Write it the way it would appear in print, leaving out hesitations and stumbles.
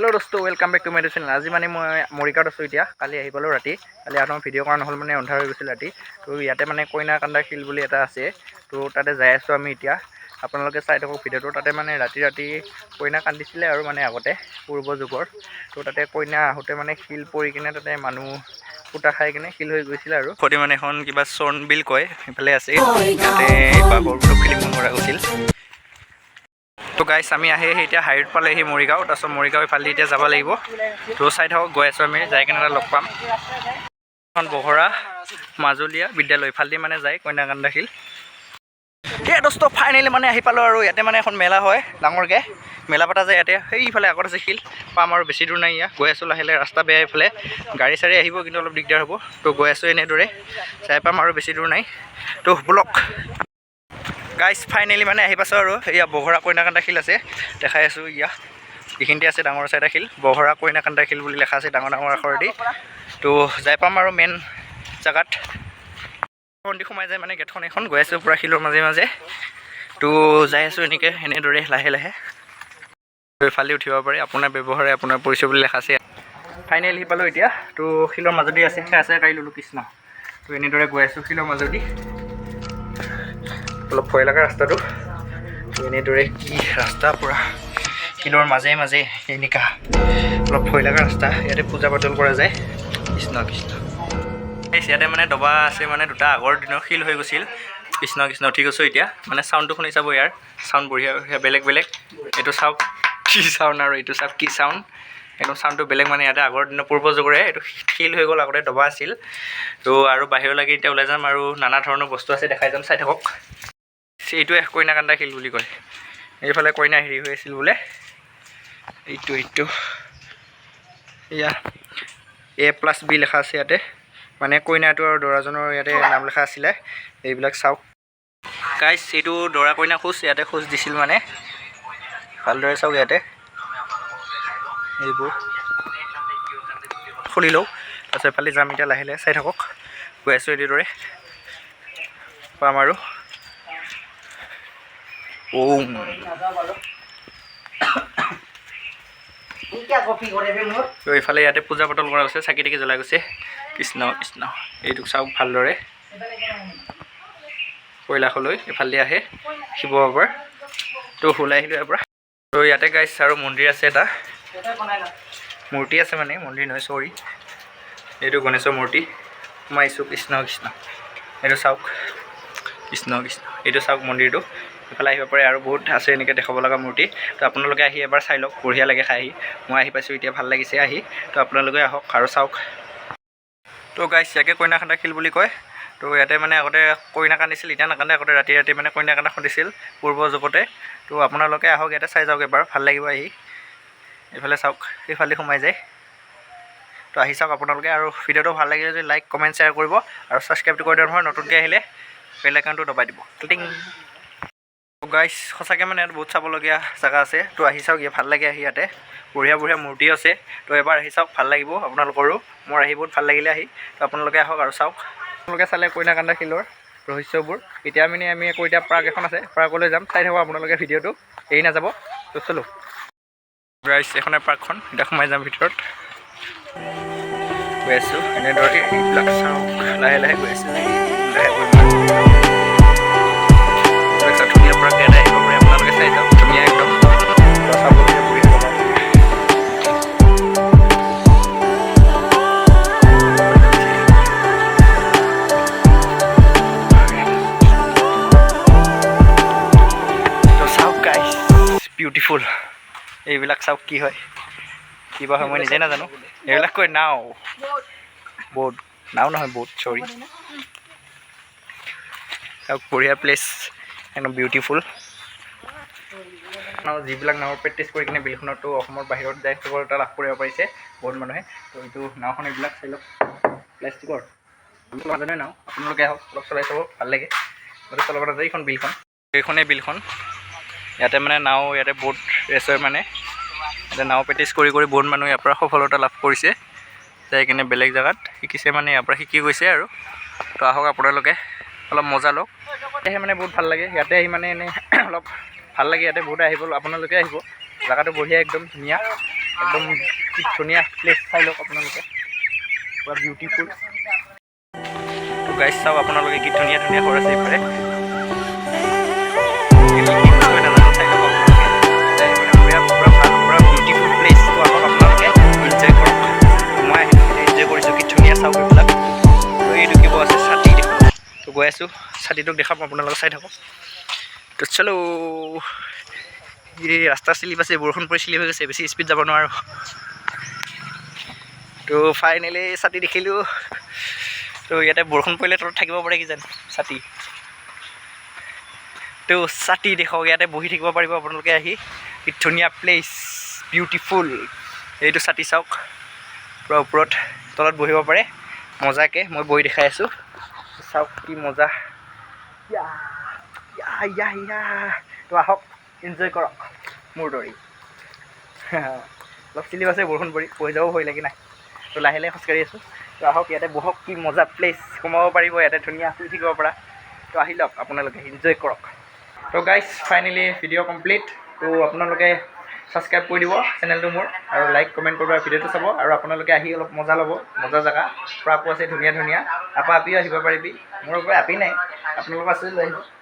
Hello दोस्तों welcome back to my channel. आज मैं मरिगाँवत आसो इतना काली पालो राति काली आम भिडिओ কৰা নহ'ল মানে अंधार हो गई राति तो इते मैं कইনাকান্দা শিল বুলি এটা আছে तो ताते যাই আছো আমি এতিয়া আপোনালোকে চাই থাকক ভিডিঅ'টো তাতে মানে ৰাতি ৰাতি কইনা কান্দিছিলে আৰু মানে আগতে পূৰ্ব যুগৰ তো তাতে কইনা আহোতে মানে শিল পৰি কিনে তাতে মানুহ ফুটা খাই কিনে শিল হৈ গৈছিল আৰু ফটি মানে এখন কিবা চৰ্ণবিল কয় ইফালে আছে তাতে বাঘৰটো ফিল্ম কৰা গৈছিল। तो गाइस आमी आহে এতিয়া হাইট পালেহি মৰিগাঁও তাৰপিছত মৰিগাঁও ইফালে এতিয়া যাব লাগিব তো চাই থাকক গৈ আছো আমি যাই কিনে লগ পাম এখন বহৰা মাজুলীয়া বিদ্যালয় ইফালে মানে যায় কইনাকান্দা শিল। দোস্ত ফাইনেলি মানে আহি পালো আৰু ইয়াতে মানে এখন মেলা হয় ডাঙৰকে মেলা পতা যায় ইয়াতে সেইফালে আগত আছে শিল পাম আৰু বেছি দূৰ নাই গৈ আছো লাহে লাহে ৰাস্তা বেয়া এইফালে গাড়ী চাড়ী আহিব কিন্তু অলপ দিগদাৰ হ'ব তো গৈ আছো এনেদৰে চাই পাম আৰু বেছি দূৰ নাই তো ব্লক गाइस फाइनेली माने आहि पासो आरो इया बहरा कইনাকান্দা শিল আছে দেখাই আছো इया इखिनते আছে ডাঙৰ চাইটা শিল बहरा कইনাকান্দা শিল বুলি লেখা আছে ডাঙৰ ডাঙৰ আখৰেদি তো যাই পাম আৰু মেন জাগাত কোনদি সোমাই যায় মানে গেটখন এখন গৈ আছো পুৰা শিলৰ মাজে মাজে তো যাই আছো এনেদৰে লাহে লাহে ফালি উঠিব পাৰে আপোনাৰ ব্যৱহাৰে আপোনাৰ পৰিচয় বুলি লেখা আছে। ফাইনেলি পালো এতিয়া তো শিলৰ মাজদি আছে আছে কাইলুলু কৃষ্ণ তো এনেদৰে গৈ আছো শিলৰ মাজদি অলপ ভয় লগা ৰাস্তাটো এনেদৰে কি ৰাস্তা পুৰা শিলৰ মাজে মাজে এনেকা অলপ ভয় লগা ৰাস্তা ইয়াতে পূজা পাতল কৰা যায় কৃষ্ণ কৃষ্ণ ইয়াতে মানে দবা আছে মানে দুটা আগৰ দিনৰ শিল হৈ গৈছিল কৃষ্ণ কৃষ্ণ ঠিক আছে এতিয়া মানে চাউণ্ডটো শুনি চাব ইয়াৰ চাউণ্ড বঢ়িয়া বেলেগ বেলেগ এইটো চাওক কি চাউণ্ড আৰু এইটো চাওক কি চাউণ্ড একদম চাউণ্ডটো বেলেগ মানে ইয়াতে আগৰ দিনৰ পূৰ্ব যুগৰে এইটো শিল হৈ গ'ল আগতে দবা আছিল তো আৰু বাহিৰলৈকে এতিয়া ওলাই যাম আৰু নানা ধৰণৰ বস্তু আছে দেখাই যাম চাই থাকক। এইটোৱে কইনাকান্দা শিল বুলি কয় এইফালে কইনা হেৰি হৈ আছিল বোলে এইটো এয়া A+B লেখা আছে ইয়াতে মানে কইনাটো আৰু দৰাজনৰ ইয়াতে নাম লেখা আছিলে এইবিলাক চাওক গাইছ এইটো দৰা কইনা খোজ ইয়াতে খোজ দিছিল মানে ভালদৰে চাওক ইয়াতে এইবোৰ খুলি লওঁ তাৰপিছত এফালে যাম এতিয়া লাহে লাহে চাই থাকক গৈ আছোঁ এইদৰে পাম আৰু ओम तो इफाले याते पूजा पातल কৰা আছে চাকি টাকি জ্বলাই গৈছে কৃষ্ণ কৃষ্ণ এইটো চাওক ভালদৰে কৈলাশলৈ ইফালে আহে শিৱ বাবাৰ তো ওলাই আহিলো ইয়াৰ পৰা তো ইয়াতে গাইছ আৰু মন্দিৰ আছে এটা মূৰ্তি আছে মানে মন্দিৰ নহয় চৰি এইটো গণেশৰ মূৰ্তি সোমাইছোঁ কৃষ্ণ কৃষ্ণ এইটো চাওক কৃষ্ণ কৃষ্ণ এইটো চাওক মন্দিৰটো ইফালে আহিব পাৰে আৰু বহুত আছে এনেকৈ দেখাব লগা মূৰ্তি তো আপোনালোকে আহি এবাৰ চাই লওক বঢ়িয়া লাগে খাই আহি মই আহি পাইছোঁ এতিয়া ভাল লাগিছে আহি তো আপোনালোকে আহক আৰু চাওক। তো গাইছ ইয়াকে কইনাকান্দা শিল বুলি কয় তো ইয়াতে মানে আগতে কইনা কান্দিছিল এতিয়া নাকান্দে আগতে ৰাতি ৰাতি মানে কইনাকান্দা খুন্দিছিল পূৰ্ব যুগতে তো আপোনালোকে আহক ইয়াতে চাই যাওক এবাৰ ভাল লাগিব আহি এইফালে চাওক সেইফালে সোমাই যায় তো আহি চাওক আপোনালোকে আৰু ভিডিঅ'টো ভাল লাগিলে যদি লাইক কমেণ্ট শ্বেয়াৰ কৰিব আৰু ছাবস্ক্ৰাইবটো কৰি দিব নহয় নতুনকৈ আহিলে বেল আইকনটো দবাই দিব টিং গাইছ সঁচাকৈ মানে ইয়াত বহুত চাবলগীয়া জেগা আছে তো আহি চাওক ভাল লাগে আহি ইয়াতে বঢ়িয়া বঢ়িয়া মূৰ্তি আছে তো এবাৰ আহি চাওক ভাল লাগিব আপোনালোকৰো মোৰ আহি বহুত ভাল লাগিলে আহি তো আপোনালোকে আহক আৰু চাওক আপোনালোকে চালে কইনাকান্দা শিলৰ ৰহস্যবোৰ এতিয়া মানে আমি আকৌ এতিয়া পাৰ্ক এখন আছে পাৰ্কলৈ যাম চাই থাকক আপোনালোকে ভিডিঅ'টো এৰি নাযাব তো চলো গাইছ এখনে পাৰ্কখন এতিয়া সোমাই যাম ভিতৰত গৈ আছোঁ এনেদৰে এইবিলাক চাওক লাহে লাহে গৈ আছোঁ ধুনীয়া পৰা গেট আহিব পাৰে আপোনালোকে চাই যাওক ধুনীয়া একদম চাবলগীয়া বঢ়িয়া তো চাওক গাইছ বিউটিফুল এইবিলাক চাওক কি হয় কিবা হয় মই নিজে নাজানো এইবিলাক কয় নাও ব'ট নাও নহয় ব'ট চৰি চাওক বঢ়িয়া প্লেচ একদম বিউটিফুল যিবিলাক নাৱৰ প্ৰেক্টিছ কৰি কিনে বিলখনতো অসমৰ বাহিৰত যায় সফলতা লাভ কৰিব পাৰিছে বহুত মানুহে তো এইটো নাওখন এইবিলাক চাই লওক প্লাষ্টিকৰ নাজানে নাও আপোনালোকে আহক অলপ চলাই চাব ভাল লাগে মইতো চলাব নাযায় এইখন বিলখন এইখনেই বিলখন ইয়াতে মানে নাও ইয়াতে বহুত ৰেচ হয় মানে ইয়াতে নাও প্ৰেক্টিছ কৰি কৰি বহুত মানুহে ইয়াৰ পৰা সফলতা লাভ কৰিছে যাই কিনে বেলেগ জেগাত শিকিছে মানে ইয়াৰ পৰা শিকি গৈছে আৰু তো আহক আপোনালোকে অলপ মজা লওক ইয়াতে মানে বহুত ভাল লাগে ইয়াতে আহি মানে এনেই অলপ ভাল লাগে ইয়াতে বহুত আহিব আপোনালোকে আহিব জেগাটো বঢ়িয়া একদম ধুনীয়া একদম কি ধুনীয়া প্লেচ চাই লওক আপোনালোকে পুৰা বিউটিফুল তো গাইজ চাওক আপোনালোকে কি ধুনীয়া ধুনীয়া ঘৰ আছে এইফালে বিউটিফুল প্লেচ তো আহক আপোনালোকে এনজয় কৰক মই এনজয় কৰিছোঁ কি ধুনীয়া চাওক এইবিলাক তো এইটো কিবা আছে ছাতি দেখোঁ তো গৈ আছোঁ ছাতিটোক দেখাম আপোনালোকে চাই থাকক তো চলো এই ৰাস্তা শ্লিপ আছে বৰষুণ পৰি শ্লিপ হৈ গৈছে বেছি স্পীড যাব নোৱাৰোঁ তো ফাইনেলি ছাতি দেখিলোঁ তো ইয়াতে বৰষুণ পৰিলে তলত থাকিব পাৰে কিজানি ছাতি তো ছাতি দেখক ইয়াতে বহি থাকিব পাৰিব আপোনালোকে আহি কি ধুনীয়া প্লেচ বিউটিফুল এইটো ছাতি চাওক পূৰা ওপৰত তলত বহিব পাৰে মজাকৈ মই বহি দেখাই আছোঁ চাওক কি মজা তো আহক এনজয় কৰক মোৰ দৰে অলপ চিলিপ আছে বৰষুণ পৰি যাব ভয় লাগি নাই তো লাহে লাহে খোজকাঢ়ি আছোঁ তো আহক ইয়াতে বহক কি মজা প্লেচ সোমাব পাৰিব ইয়াতে ধুনীয়া শুই থাকিব পৰা তো আহি লওক আপোনালোকে এনজয় কৰক তো গাইজ ফাইনেলি ভিডিঅ' কমপ্লিট তো আপোনালোকে ছাবস্ক্ৰাইব কৰি দিব চেনেলটো মোৰ আৰু লাইক কমেণ্ট কৰিব ভিডিঅ'টো চাব আৰু আপোনালোকে আহি অলপ মজা ল'ব মজা জেগা প্ৰাকো আছে ধুনীয়া ধুনীয়া আপা আপিও আহিব পাৰিবি মোৰ পৰা আপি নাই আপোনালোকৰ আছে লৈ আহিব